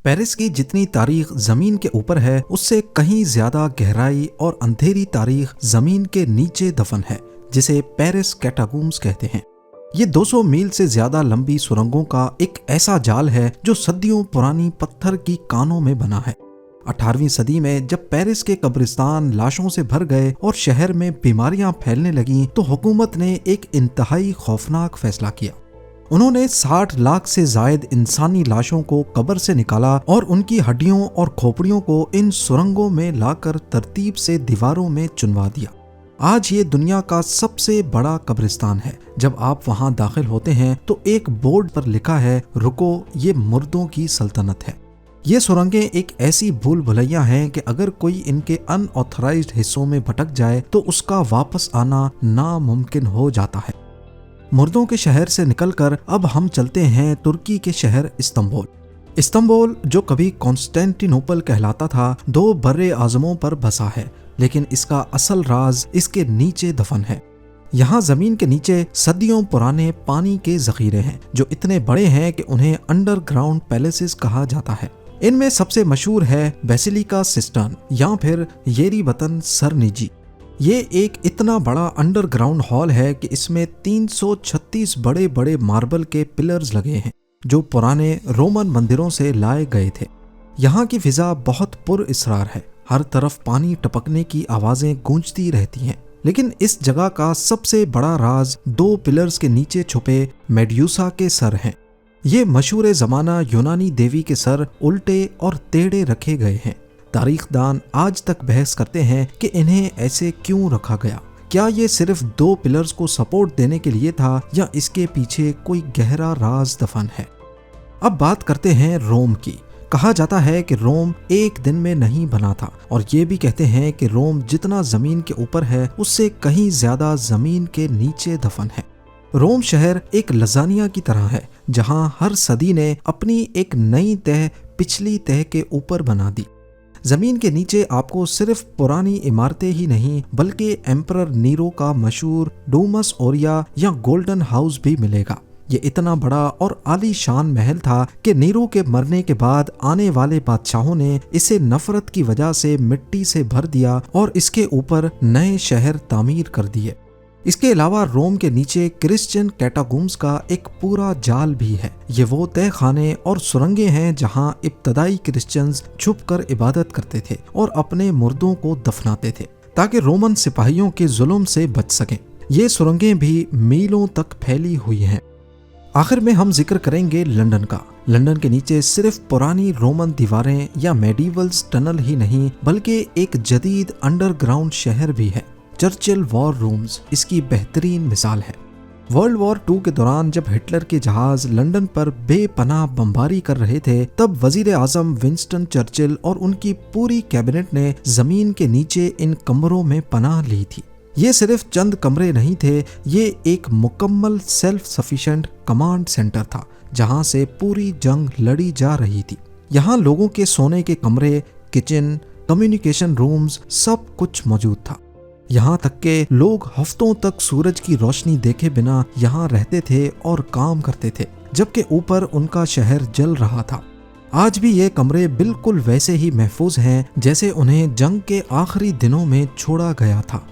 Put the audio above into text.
Paris की जितनी तारीख जमीन के ऊपर है उससे कहीं ज्यादा गहराई और अंधेरी तारीख जमीन के नीचे दफन है, जिसे पेरिस कैटाकॉम्ब्स कहते हैं। ये 200 मील से ज्यादा लंबी सुरंगों का एक ऐसा जाल है जो सदियों पुरानी पत्थर की कानों में बना है। 18वीं सदी में जब पेरिस के कब्रिस्तान लाशों से भर गए और शहर में बीमारियां फैलने लगीं, तो हुकूमत ने एक इंतहाई खौफनाक फैसला किया। उन्होंने 60 लाख से जायद इंसानी लाशों को कब्र से निकाला और उनकी हड्डियों और खोपड़ियों को इन सुरंगों में लाकर तरतीब से दीवारों में चुनवा दिया। आज ये दुनिया का सबसे बड़ा कब्रिस्तान है। जब आप वहां दाखिल होते हैं तो एक बोर्ड पर लिखा है, रुको, ये मुर्दों की सल्तनत है। ये सुरंगें एक ऐसी भूल भुलैया हैं कि अगर कोई इनके अनऑथराइज्ड हिस्सों में भटक जाए तो उसका वापस आना नामुमकिन हो जाता है। मुर्दों के शहर से निकलकर अब हम चलते हैं तुर्की के शहर इस्तांबुल। इस्तांबुल जो कभी कॉन्स्टेंटिनोपल कहलाता था, 2 बर्रे आज़मों पर बसा है, लेकिन इसका असल राज इसके नीचे दफन है। यहाँ जमीन के नीचे सदियों पुराने पानी के जखीरे हैं जो इतने बड़े हैं कि उन्हें अंडरग्राउंड पैलेसेस कहा जाता है। इनमें सबसे मशहूर है बेसिलिका सिस्टर्न या फिर येरीबतन सरनिजी। ये एक इतना बड़ा अंडरग्राउंड हॉल है कि इसमें 336 बड़े बड़े मार्बल के पिलर्स लगे हैं जो पुराने रोमन मंदिरों से लाए गए थे। यहाँ की फिजा बहुत पुरअसरार है, हर तरफ पानी टपकने की आवाजें गूंजती रहती हैं। लेकिन इस जगह का सबसे बड़ा राज 2 पिलर्स के नीचे छुपे मेड्यूसा के सर हैं। ये मशहूर ज़माना यूनानी देवी के सर उल्टे और टेढ़े रखे गए हैं। तारीखदान आज तक बहस करते हैं कि इन्हें ऐसे क्यों रखा गया। क्या ये सिर्फ 2 पिलर्स को सपोर्ट देने के लिए था या इसके पीछे कोई गहरा राज दफन है। अब बात करते हैं रोम की। कहा जाता है कि रोम एक दिन में नहीं बना था, और ये भी कहते हैं कि रोम जितना जमीन के ऊपर है उससे कहीं ज्यादा जमीन के नीचे दफन है। रोम शहर एक लजानिया की तरह है, जहां हर सदी ने अपनी एक नई तह पिछली तह के ऊपर बना दी। जमीन के नीचे आपको सिर्फ पुरानी इमारतें ही नहीं बल्कि एम्परर नीरो का मशहूर डोमस ओरिया या गोल्डन हाउस भी मिलेगा। ये इतना बड़ा और आलीशान महल था कि नीरो के मरने के बाद आने वाले बादशाहों ने इसे नफरत की वजह से मिट्टी से भर दिया और इसके ऊपर नए शहर तामीर कर दिए। इसके अलावा रोम के नीचे क्रिश्चियन कैटाकॉम्ब्स का एक पूरा जाल भी है। ये वो तहखाने और सुरंगें हैं जहां इब्तदाई क्रिश्चियंस छुपकर इबादत करते थे और अपने मुर्दों को दफनाते थे ताकि रोमन सिपाहियों के जुल्म से बच सकें। ये सुरंगें भी मीलों तक फैली हुई हैं। आखिर में हम जिक्र करेंगे लंदन का। लंदन के नीचे सिर्फ पुरानी रोमन दीवारें या मेडिवल्स टनल ही नहीं बल्कि एक जदीद अंडरग्राउंड शहर भी है। चर्चिल वॉर रूम्स इसकी बेहतरीन मिसाल है। वर्ल्ड वॉर 2 के दौरान जब हिटलर के जहाज लंदन पर बेपनाह बमबारी कर रहे थे, तब वजीर आजम विंस्टन चर्चिल और उनकी पूरी कैबिनेट ने जमीन के नीचे इन कमरों में पनाह ली थी। ये सिर्फ चंद कमरे नहीं थे, ये एक मुकम्मल सेल्फ सफिशिएंट कमांड सेंटर था जहां से पूरी जंग लड़ी जा रही थी। यहाँ लोगों के सोने के कमरे, किचन, कम्युनिकेशन रूम्स सब कुछ मौजूद था। यहाँ तक के लोग हफ्तों तक सूरज की रोशनी देखे बिना यहाँ रहते थे और काम करते थे, जबकि ऊपर उनका शहर जल रहा था। आज भी ये कमरे बिल्कुल वैसे ही महफूज हैं जैसे उन्हें जंग के आखिरी दिनों में छोड़ा गया था।